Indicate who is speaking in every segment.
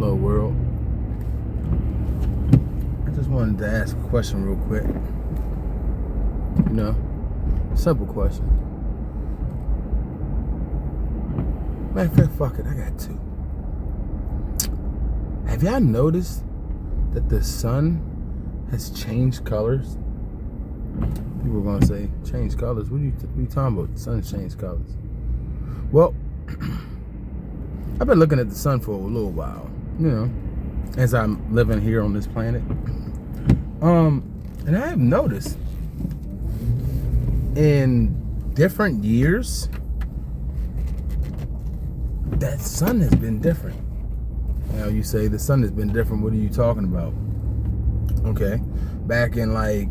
Speaker 1: Hello world. I just wanted to ask a question real quick. Simple question. Matter of fact, fuck it, I got two. Have y'all noticed that the sun has changed colors? People are gonna say, change colors? What are you talking about? The sun's changed colors. Well, I've been looking at the sun for a little while, as I'm living here on this planet. And I have noticed in different years that sun has been different. Now you say the sun has been different. What are you talking about? Okay, back in like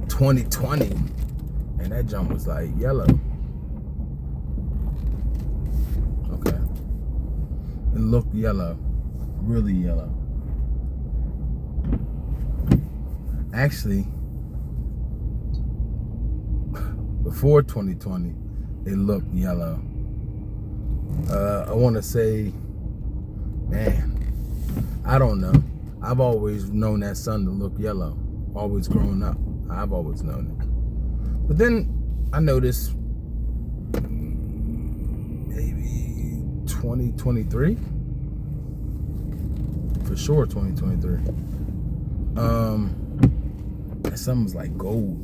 Speaker 1: 2020, and that jump was like yellow. Okay, it looked yellow, really yellow. Actually, before 2020, it looked yellow. I want to say, man, I don't know. I've always known that sun to look yellow. Always growing up, I've always known it. But then I noticed maybe 2023, for sure 2023. That sun was like gold.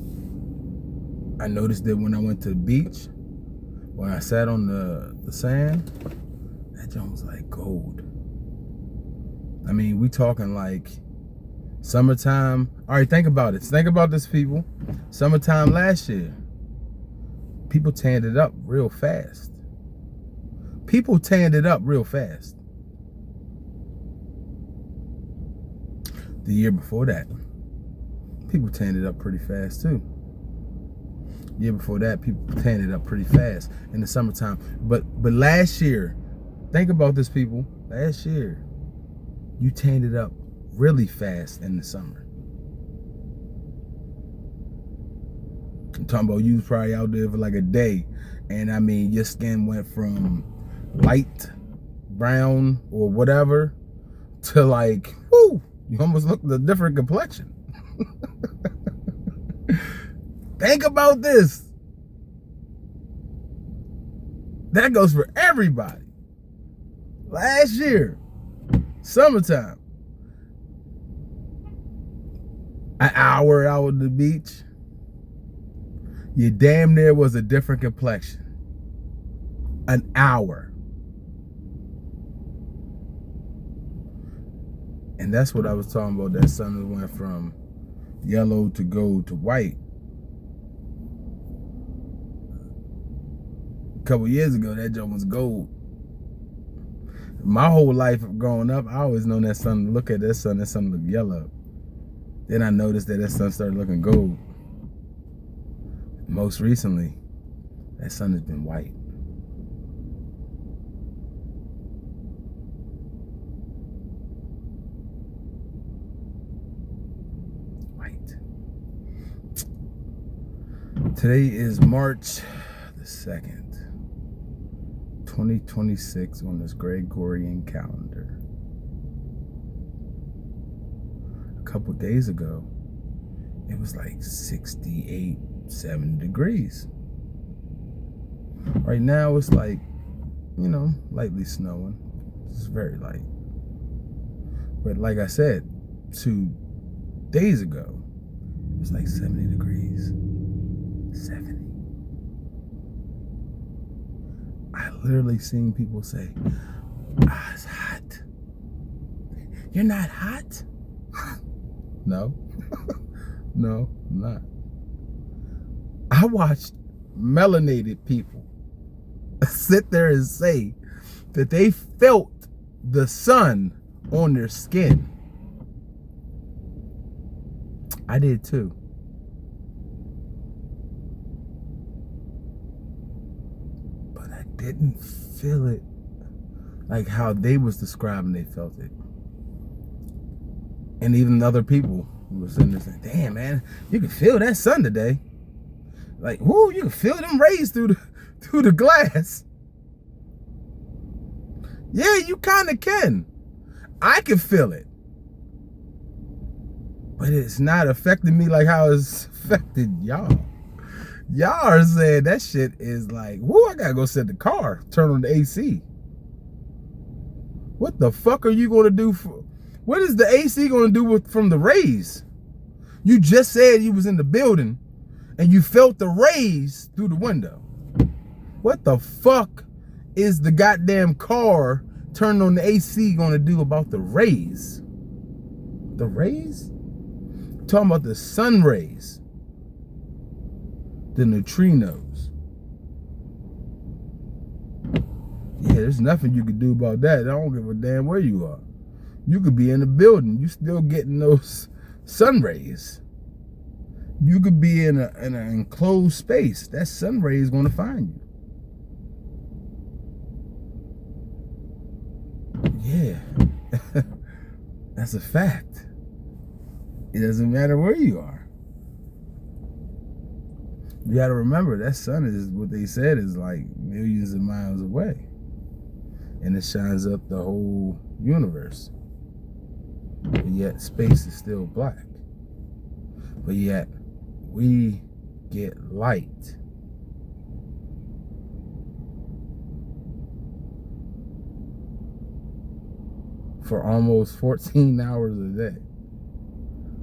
Speaker 1: I noticed that when I went to the beach, when I sat on the sand, that junk was like gold. I mean, we talking like summertime. All right, think about it. Think about this, people. Summertime last year, people tanned it up real fast. People tanned it up real fast. The year before that, people tanned it up pretty fast too. The year before that, people tanned it up pretty fast in the summertime. But last year, think about this, people. Last year, you tanned it up really fast in the summer. I'm talking about you was probably out there for like a day, and I mean your skin went from light brown or whatever to like, whoo, you almost looked a different complexion. Think about this. That goes for everybody. Last year, summertime, an hour out at the beach, you damn near was a different complexion. An hour. And that's what I was talking about. That sun went from yellow to gold to white. A couple years ago, that joke was gold. My whole life growing up, I always known that sun, look at that sun looked yellow. Then I noticed that sun started looking gold. Most recently, that sun has been white. White. Today is March the 2nd. 2026 on this Gregorian calendar. A couple days ago, it was like 68, 70 degrees. Right now, it's like, lightly snowing. It's very light. But like I said, 2 days ago, it was like 70 degrees. 70. I literally seen people say, it's hot. You're not hot? No. No, I'm not. I watched melanated people sit there and say that they felt the sun on their skin. I did too. Didn't feel it like how they was describing they felt it. And even other people who were sitting there saying, damn man, you can feel that sun today. Like, whoo, you can feel them rays through the glass. Yeah, you kind of can. I can feel it. But it's not affecting me like how it's affected y'all. Y'all are saying that shit is like, whoo, I gotta go set the car, turn on the AC. What the fuck are you gonna do for, what is the AC gonna do from the rays? You just said you was in the building and you felt the rays through the window. What the fuck is the goddamn car turning on the AC gonna do about the rays? The rays? I'm talking about the sun rays. The neutrinos. Yeah, there's nothing you can do about that. I don't give a damn where you are. You could be in the building. You still getting those sun rays. You could be in an enclosed space. That sun ray is going to find you. Yeah. That's a fact. It doesn't matter where you are. You got to remember that sun is what they said is like millions of miles away. And it shines up the whole universe. But yet space is still black. But yet we get light. For almost 14 hours a day.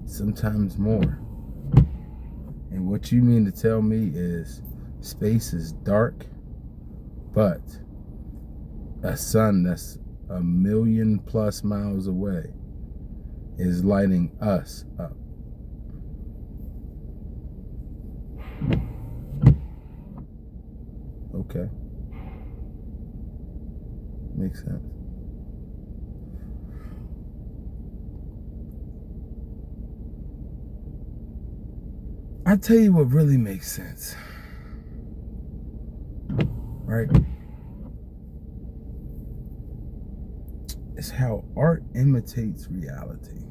Speaker 1: Sometimes more. And what you mean to tell me is space is dark, but a sun that's 1,000,000+ miles away is lighting us up. Okay. Makes sense. I tell you what really makes sense. Right? It's how art imitates reality.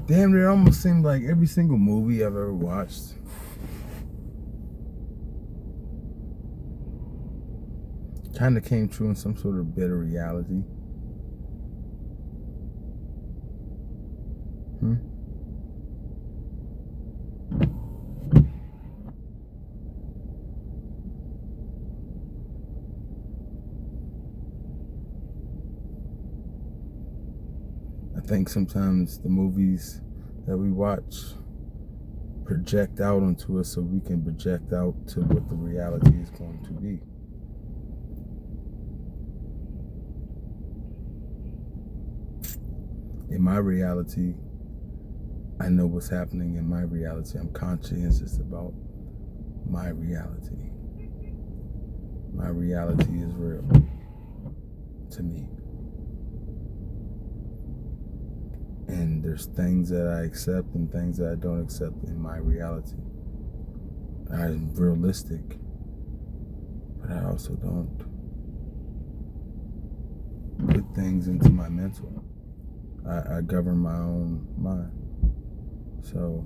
Speaker 1: Damn, it almost seemed like every single movie I've ever watched kind of came true in some sort of bitter reality. I think sometimes the movies that we watch project out onto us so we can project out to what the reality is going to be. In my reality, I know what's happening in my reality. I'm conscientious about my reality. My reality is real to me. And there's things that I accept and things that I don't accept in my reality. I'm realistic, but I also don't put things into my mental. I govern my own mind. So,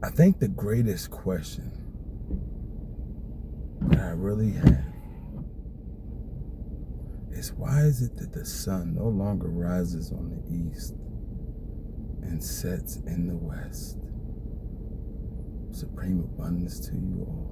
Speaker 1: I think the greatest question that I really have is, why is it that the sun no longer rises on the east and sets in the west? Supreme abundance to you all.